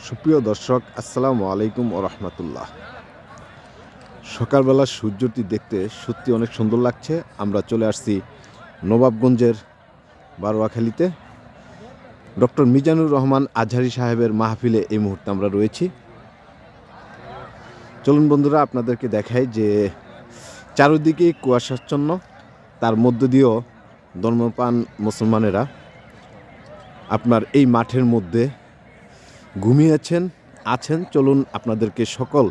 সুপ্রিয় দর্শক, আসসালামু আলাইকুম ও রহমতুল্লাহ। সকালবেলা সূর্যটি দেখতে সত্যি অনেক সুন্দর লাগছে। আমরা চলে আসছি নবাবগঞ্জের বারোয়াখালীতে। ডক্টর মিজানুর রহমান আজহারী সাহেবের মাহফিলে এই মুহূর্তে আমরা রয়েছি। চলুন বন্ধুরা, আপনাদেরকে দেখাই যে চারিদিকে কুয়াশাচ্ছন্ন, তার মধ্য দিয়েও ধর্মপ্রাণ মুসলমানেরা আপনার এই মাঠের মধ্যে ঘুমিয়েছেন, আছেন। চলুন আপনাদেরকে সকল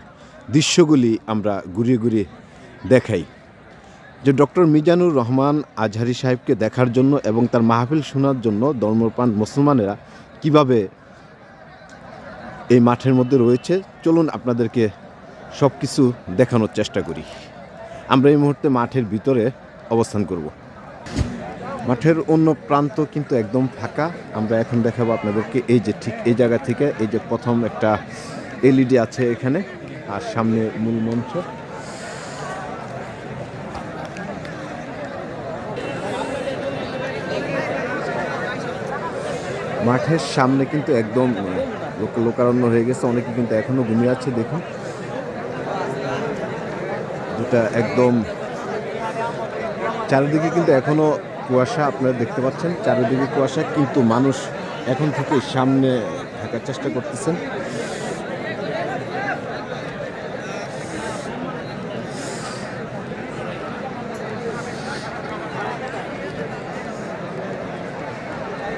দৃশ্যগুলি আমরা ঘুরিয়ে ঘুরিয়ে দেখাই যে ডক্টর মিজানুর রহমান আজহারী সাহেবকে দেখার জন্য এবং তার মাহফিল শোনার জন্য ধর্মপ্রাণ মুসলমানেরা কিভাবে এই মাঠের মধ্যে রয়েছে। চলুন আপনাদেরকে সব কিছু দেখানোর চেষ্টা করি। আমরা এই মুহূর্তে মাঠের ভিতরে অবস্থান করব। মাঠের অন্য প্রান্ত কিন্তু একদম ফাঁকা। আমরা এখন দেখাবো আপনাদেরকে এই যে ঠিক এই জায়গা থেকে এই যে প্রথম একটা এলইডি আছে এখানে, আর সামনে মূল মঞ্চ। মাঠের সামনে কিন্তু একদম লোকারণ্য হয়ে গেছে, অনেকে কিন্তু এখনো ঘুমিয়ে আছে। দেখুন, যেটা একদম চারিদিকে কিন্তু এখনো কুয়াশা, আপনারা দেখতে পাচ্ছেন চারিদিকে কুয়াশা, কিন্তু মানুষ এখন থেকে সামনে থাকার চেষ্টা করতেছেন।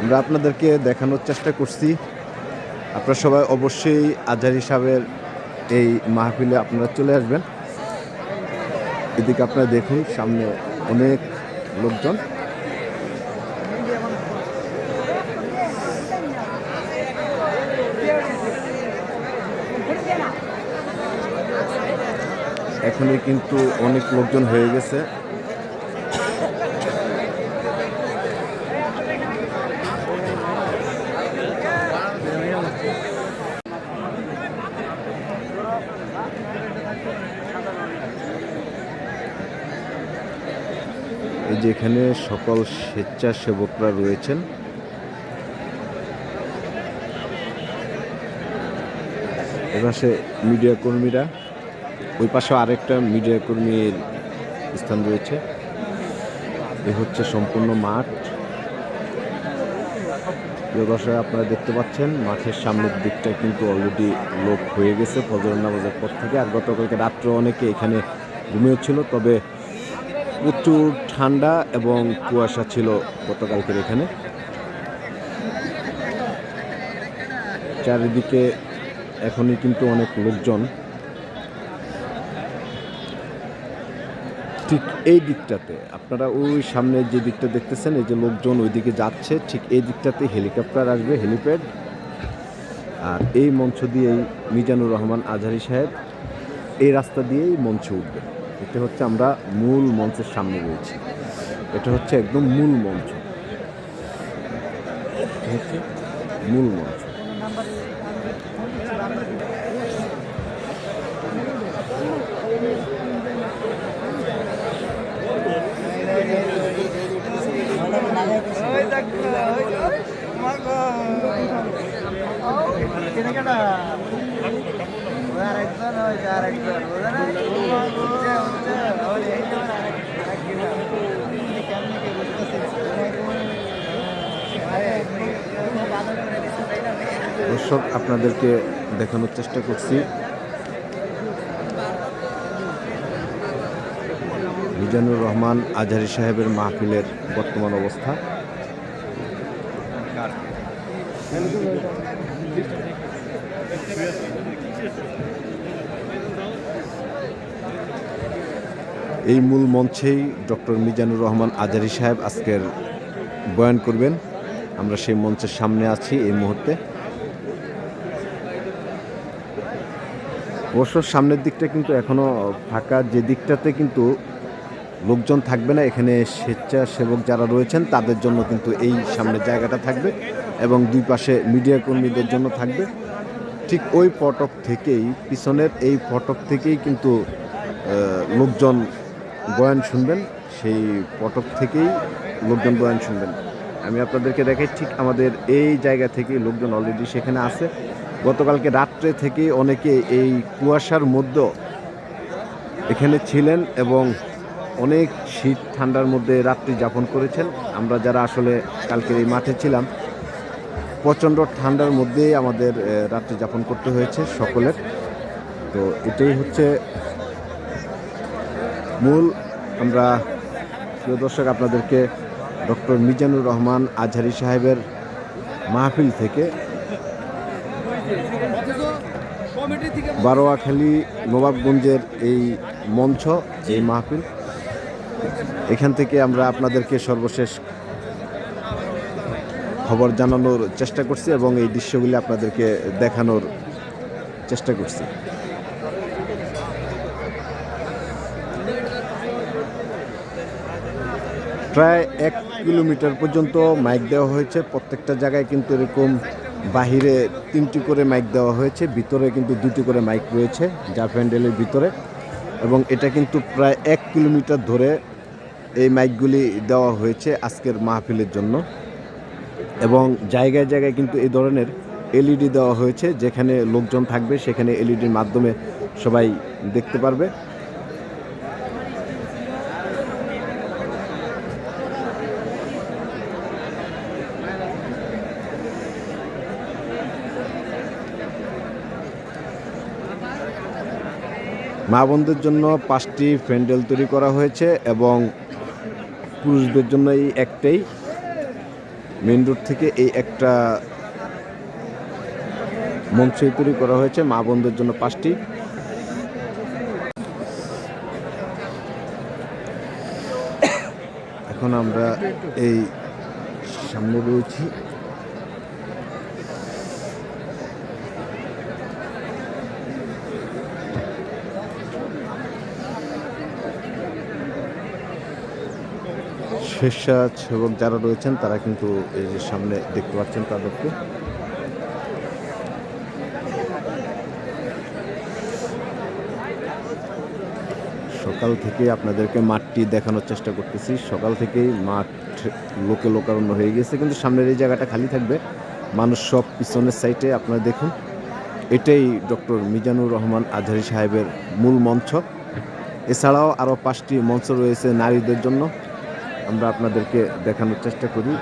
আমরা আপনাদেরকে দেখানোর চেষ্টা করছি। আপনারা সবাই অবশ্যই আজহারী সাহেবের এই মাহফিলে আপনারা চলে আসবেন। এদিকে আপনারা দেখুন সামনে অনেক লোকজন। এখনই কিন্তু অনেক লোকজন হয়ে গেছে। এই যে এখানে সকল স্বেচ্ছাসেবকরা রয়েছেন। এপাশে মিডিয়া কর্মীরা, ওই পাশে আরেকটা মিডিয়া কর্মীর স্থান রয়েছে। এ হচ্ছে সম্পূর্ণ মাঠ। দর্শক, আপনারা দেখতে পাচ্ছেন মাঠের সামনের দিকটা কিন্তু অলরেডি লোক হয়ে গেছে ফজরের নামাজের পর থেকে। আর গতকালকে রাত্রে অনেকে এখানে ঘুমিয়েছিল, তবে প্রচুর ঠান্ডা এবং কুয়াশা ছিল গতকালকের এখানে। চারিদিকে এখনই কিন্তু অনেক লোকজন। ঠিক এই দিকটাতে আপনারা ওই সামনের যে দিকটা দেখতেছেন, এই যে লোকজন ওই দিকে যাচ্ছে, ঠিক এই দিকটাতে হেলিকপ্টার আসবে, হেলিপ্যাড। আর এই মঞ্চ দিয়েই মিজানুর রহমান আজহারী সাহেব এই রাস্তা দিয়েই মঞ্চে উঠবে। এটা হচ্ছে, আমরা মূল মঞ্চের সামনে রয়েছি। এটা হচ্ছে একদম মূল মঞ্চ, হচ্ছে মূল মঞ্চ। দর্শক, আপনাদেরকে দেখানোর চেষ্টা করছি মিজানুর রহমান আজহারী সাহেবের মাহফিলের বর্তমান অবস্থা। এই মূল মঞ্চেই ডক্টর মিজানুর রহমান আজহারী সাহেব আজকের বয়ান করবেন। আমরা সেই মঞ্চের সামনে আছি এই মুহূর্তে। অবশ্য সামনের দিকটা কিন্তু এখনো ফাঁকা। যে দিকটাতে কিন্তু লোকজন থাকবে না, এখানে স্বেচ্ছাসেবক যারা রয়েছেন তাদের জন্য কিন্তু এই সামনের জায়গাটা থাকবে এবং দুই পাশে মিডিয়া কর্মীদের জন্য থাকবে। ঠিক ওই ফটক থেকেই, পিছনের এই ফটক থেকেই কিন্তু লোকজন বয়ান শুনবেন। সেই ফটক থেকেই লোকজন বয়ান শুনবেন। আমি আপনাদেরকে দেখাই, ঠিক আমাদের এই জায়গা থেকে লোকজন অলরেডি সেখানে আছে। গতকালকে রাত্রে থেকে অনেকে এই কুয়াশার মধ্যে এখানে ছিলেন এবং অনেক শীত ঠান্ডার মধ্যে রাত্রি যাপন করেছেন। আমরা যারা আসলে কালকের এই মাঠে ছিলাম, প্রচণ্ড ঠান্ডার মধ্যেই আমাদের রাত্রি যাপন করতে হয়েছে সকলের। তো এটাই হচ্ছে মূল। আমরা প্রিয় দর্শক আপনাদেরকে ডক্টর মিজানুর রহমান আজহারী সাহেবের মাহফিল থেকে বারোয়াখালী নবাবগঞ্জের এই মঞ্চ, এই মাহফিল, এখান থেকে আমরা আপনাদেরকে সর্বশেষ খবর জানানোর চেষ্টা করছি এবং এই দৃশ্যগুলি আপনাদেরকে দেখানোর চেষ্টা করছি। প্রায় 1 কিলোমিটার পর্যন্ত মাইক দেওয়া হয়েছে। প্রত্যেকটা জায়গায় কিন্তু এরকম বাহিরে 3টি করে মাইক দেওয়া হয়েছে, ভিতরে কিন্তু 2টি করে মাইক রয়েছে যা প্যান্ডেলের ভিতরে। এবং এটা কিন্তু প্রায় 1 কিলোমিটার ধরে এই মাইকগুলি দেওয়া হয়েছে আজকের মাহফিলের জন্য। এবং জায়গায় জায়গায় কিন্তু এই ধরনের এলইডি দেওয়া হয়েছে, যেখানে লোকজন থাকবে সেখানে এলইডির মাধ্যমে সবাই দেখতে পারবে। মা বোনদের জন্য 5টি প্যান্ডেল তৈরি করা হয়েছে এবং পুরুষদের জন্য এই একটাই, মেন রোড থেকে এই একটা মঞ্চ তৈরি করা হয়েছে। মা বোনদের জন্য 5টি। এখন আমরা এই সামনে রয়েছি। স্বেচ্ছাসেবক যারা রয়েছেন তারা কিন্তু এই যে সামনে দেখতে পাচ্ছেন তাদেরকে। সকাল থেকে আপনাদেরকে মাঠটি দেখানোর চেষ্টা করতেছি। সকাল থেকেই মাঠ লোকে লোকারণ্য হয়ে গেছে, কিন্তু সামনের এই জায়গাটা খালি থাকবে, মানুষ সব পিছনের সাইডে। আপনারা দেখুন, এটাই ডক্টর মিজানুর রহমান আজহারী সাহেবের মূল মঞ্চ। এছাড়াও আরও 5টি মঞ্চ রয়েছে নারীদের জন্য, আমরা আপনাদেরকে দেখানোর চেষ্টা করি।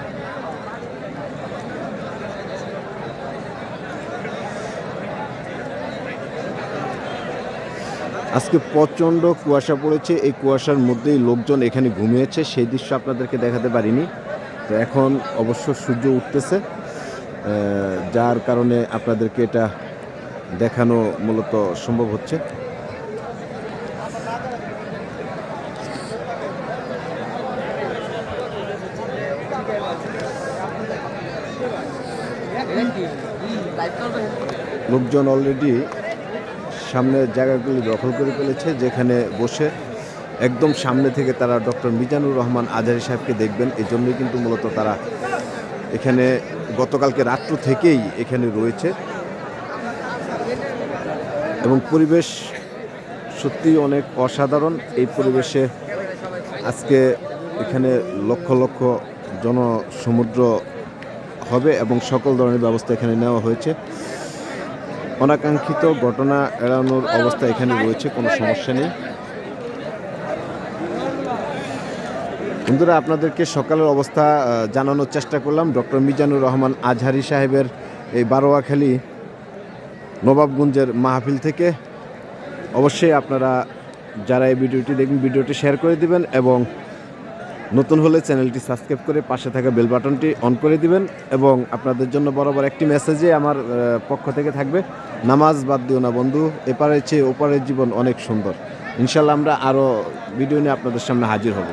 আজকে প্রচণ্ড কুয়াশা পড়েছে, এই কুয়াশার মধ্যেই লোকজন এখানে ঘুমিয়েছে, সেই দৃশ্য আপনাদেরকে দেখাতে পারিনি। তো এখন অবশ্য সূর্য উঠতেছে, যার কারণে আপনাদেরকে এটা দেখানো মূলত সম্ভব হচ্ছে। লোকজন অলরেডি সামনের জায়গাগুলি দখল করে ফেলেছে, যেখানে বসে একদম সামনে থেকে তারা ডক্টর মিজানুর রহমান আজহারী সাহেবকে দেখবেন। এই জন্যই কিন্তু মূলত তারা এখানে গতকালকে রাত্র থেকেই এখানে রয়েছে। এবং পরিবেশ সত্যিই অনেক অসাধারণ। এই পরিবেশে আজকে এখানে লক্ষ লক্ষ জনসমুদ্র হবে এবং সকল ধরনের ব্যবস্থা এখানে নেওয়া হয়েছে। অনাকাঙ্ক্ষিত ঘটনা এড়ানোর অবস্থা এখানে রয়েছে, কোনো সমস্যা নেই। বন্ধুরা, আপনাদেরকে সকালের অবস্থা জানানোর চেষ্টা করলাম ডক্টর মিজানুর রহমান আজহারী সাহেবের এই বারোয়াখালী নবাবগঞ্জের মাহফিল থেকে। অবশ্যই আপনারা যারা এই ভিডিওটি দেখবেন, ভিডিওটি শেয়ার করে দিবেন এবং নতুন হলে চ্যানেলটি সাবস্ক্রাইব করে পাশে থাকা বেল বাটনটি অন করে দিবেন। এবং আপনাদের জন্য বরাবর একটি মেসেজে আমার পক্ষ থেকে থাকবে, নামাজ বাদ দিও না বন্ধু, এপারের চেয়ে ওপারের জীবন অনেক সুন্দর। ইনশাল্লাহ আমরা আরও ভিডিও নিয়ে আপনাদের সামনে হাজির হব।